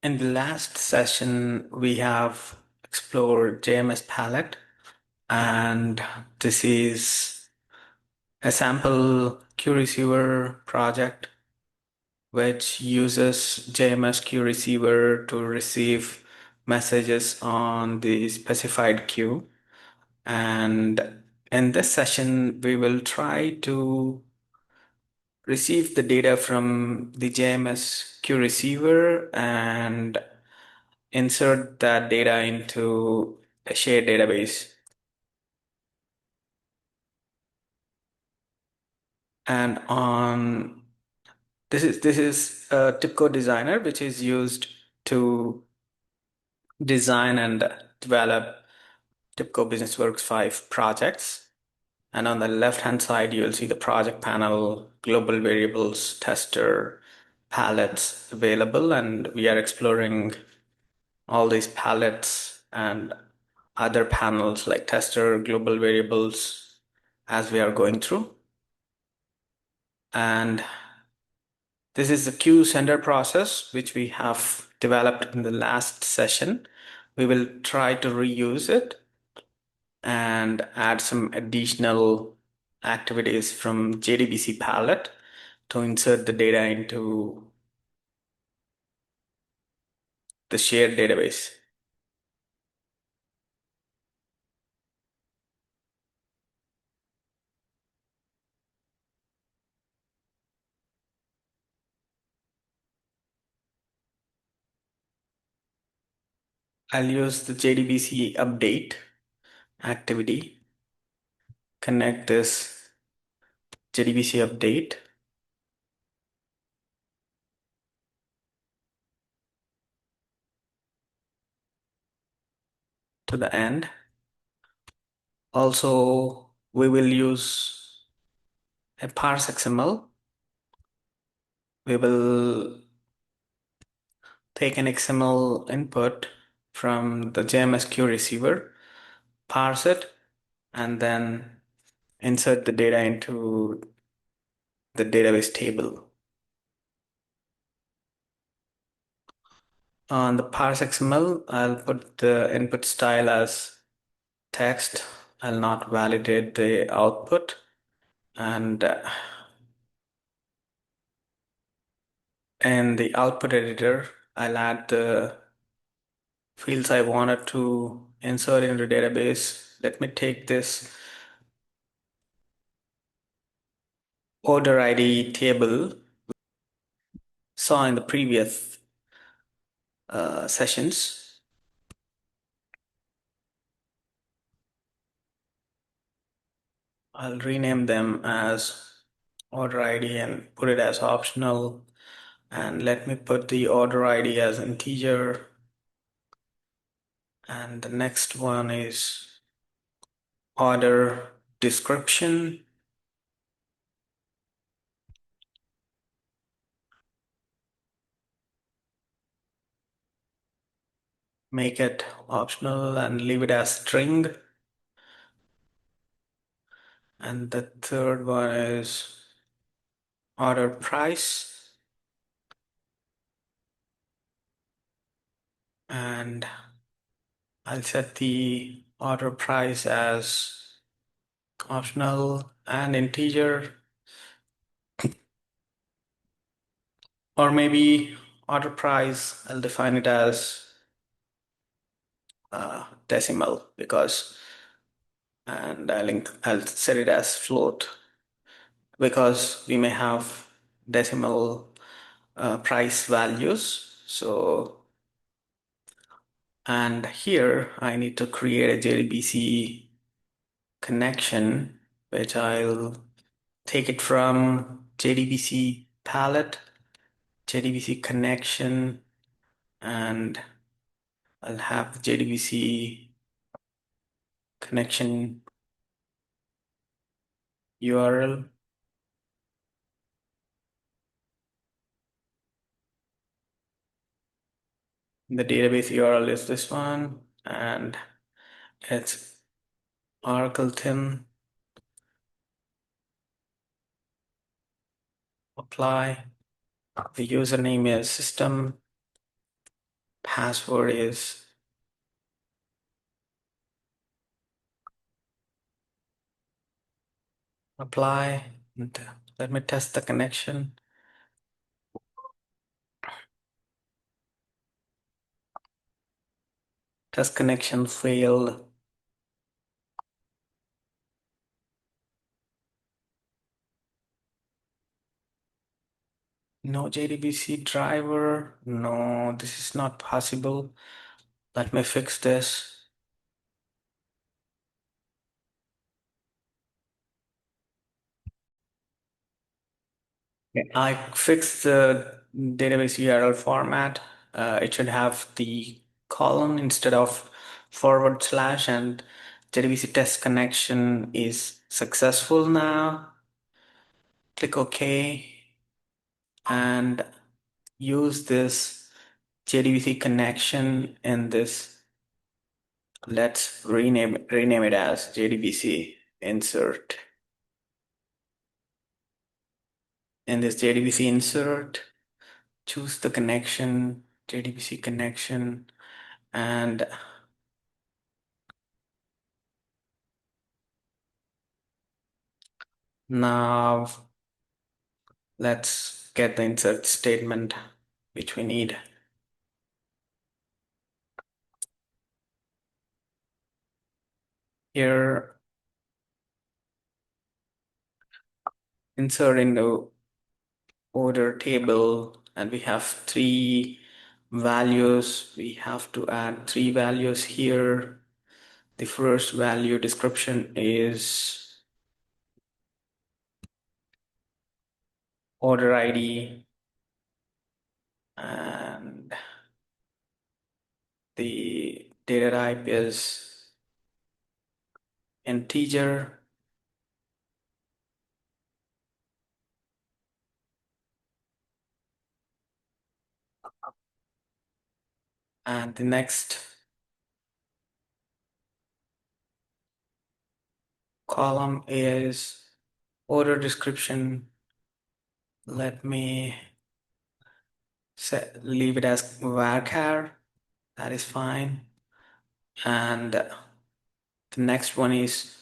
In the last session, we have explored JMS palette, and this is a sample queue receiver project which uses JMS queue receiver to receive messages on the specified queue. And in this session, we will try to receive the data from the JMS queue receiver and insert that data into a shared database. And on this is a TIBCO designer, which is used to design and develop TIBCO Business Works 5 projects. And on the left-hand side, you'll see the project panel, global variables, tester, palettes available, and we are exploring all these palettes and other panels like tester, global variables as we are going through. And this is the queue sender process, which we have developed in the last session. We will try to reuse it and add some additional activities from JDBC palette to insert the data into the shared database. I'll use the JDBC update activity, connect this JDBC update to the end. Also, we will use a parse XML. We will take an XML input from the JMS queue receiver, parse it, and then insert the data into the database table. On the parse XML, I'll put the input style as text. I'll not validate the output. And in the output editor, I'll add the fields I wanted to insert into the database. Let me take this order ID table saw in the previous sessions. I'll rename them as order ID and put it as optional. And let me put the order ID as integer. And the next one is order description. Make it optional and leave it as string. And the third one is order price. And I'll set the order price as optional and integer. Or maybe order price, I'll define it as decimal and I'll set it as float because we may have decimal price values. So, and here I need to create a JDBC connection, which I'll take it from JDBC palette, JDBC connection, and I'll have the JDBC connection URL. The database URL is this one, and it's Oracle Tim. Apply. The username is system. password is apply. And let me test the connection. Test connection failed. No JDBC driver. No, this is not possible. Let me fix this. I fixed the database URL format. It should have the column instead of / and JDBC test connection is successful now. Click OK and use this JDBC connection in this. Let's rename it as JDBC insert. In this JDBC insert, choose the connection, JDBC connection, and now let's get the insert statement which we need. Here, insert into order table, and we have 3 values. We have to add 3 values here. The first value description is order ID, and the data type is integer. And the next column is order description. Let me leave it as varchar. That is fine. And the next one is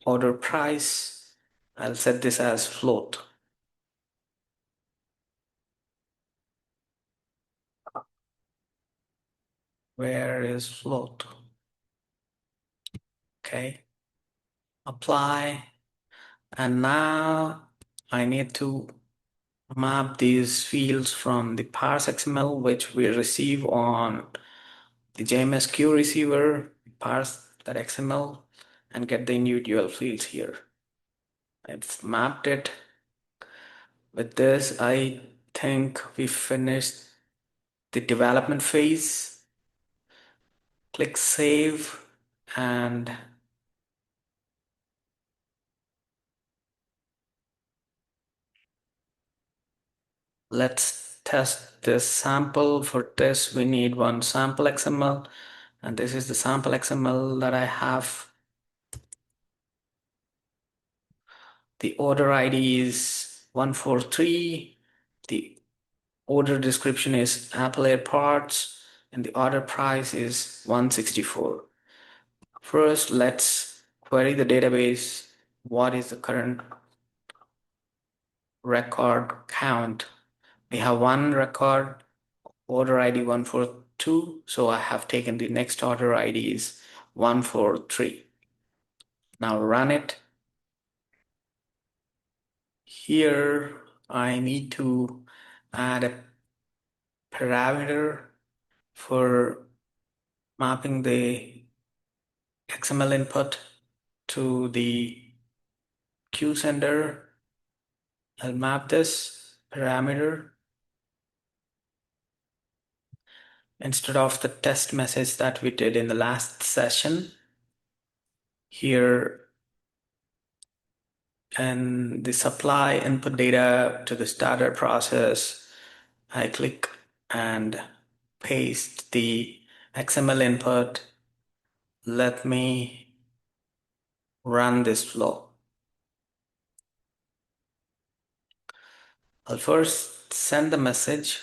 order price. I'll set this as float. Where is float? Okay. Apply. And now I need to map these fields from the parse XML, which we receive on the JMS queue receiver, parse that XML, and get the individual fields here. I've mapped it. With this, I think we finished the development phase. Click save and let's test this sample. For this, we need one sample XML, and this is the sample XML that I have. The order ID is 143. The order description is Apple AirPods, and the order price is 164. First, let's query the database. What is the current record count? We have one record, order ID 142. So I have taken the next order ID is 143. Now run it. Here, I need to add a parameter for mapping the XML input to the queue sender. I'll map this parameter instead of the test message that we did in the last session. Here in the supply input data to the starter process, I click and paste the XML input. Let me run this flow. I'll first send the message.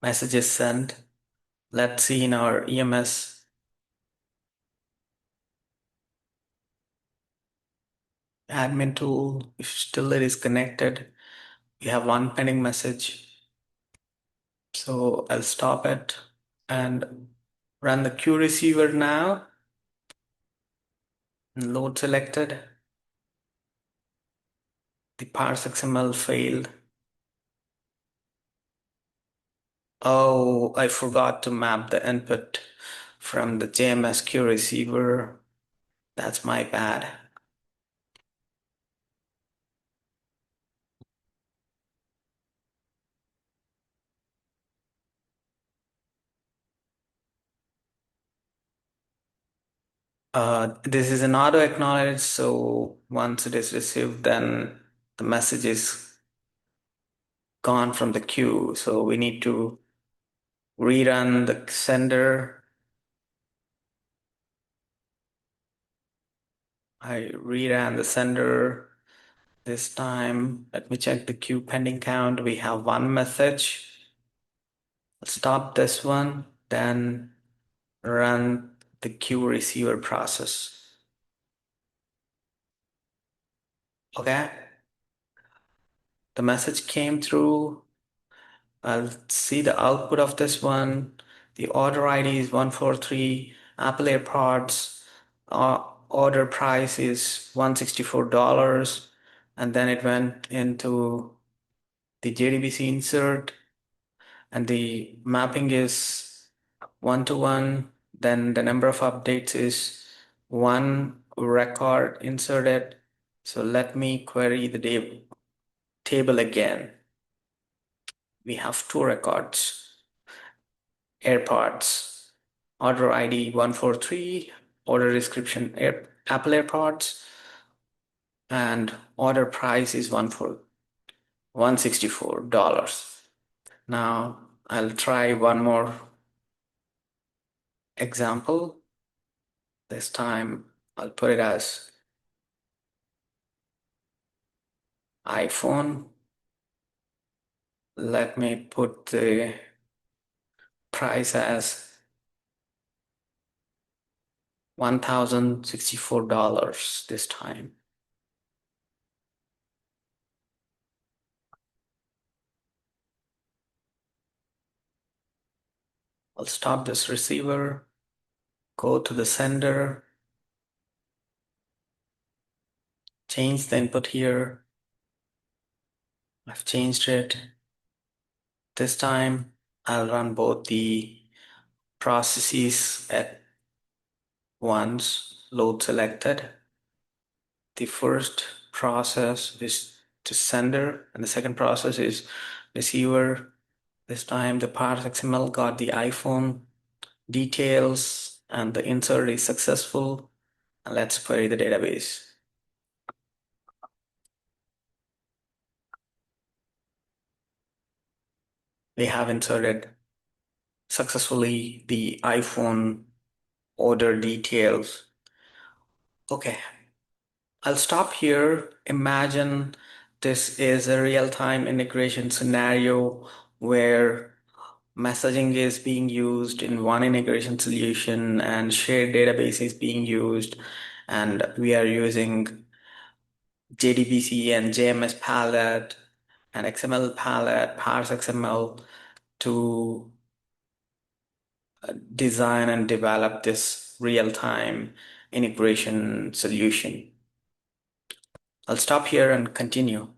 Messages sent. Let's see in our EMS admin tool, if still it is connected, we have one pending message. So I'll stop it and run the queue receiver now. Load selected. The parse XML failed. Oh, I forgot to map the input from the JMS queue receiver. That's my bad. This is an auto acknowledge, so once it is received, then the message is gone from the queue. So we need to rerun the sender. I reran the sender this time. Let me check the queue pending count. We have one message. Let's stop this one, then run the queue receiver process. Okay, the message came through. I'll see the output of this one. The order ID is 143, Apple AirPods. Order price is $164. And then it went into the JDBC insert, and the mapping is 1 to 1. Then the number of updates is one record inserted. So let me query the table again. We have two records. AirPods, order ID 143, order description Apple AirPods, and order price is $164. Now I'll try one more example. This time I'll put it as iPhone. Let me put the price as $1,064 this time. I'll stop this receiver, go to the sender, change the input here. I've changed it. This time I'll run both the processes at once, load selected. The first process is to sender, and the second process is receiver. This time the parse XML got the iPhone details and the insert is successful. And let's query the database. We have inserted successfully the iPhone order details. Okay, I'll stop here. Imagine this is a real-time integration scenario where messaging is being used in one integration solution and shared database is being used, and we are using JDBC and JMS palette and XML palette, parse XML to design and develop this real-time integration solution. I'll stop here and continue.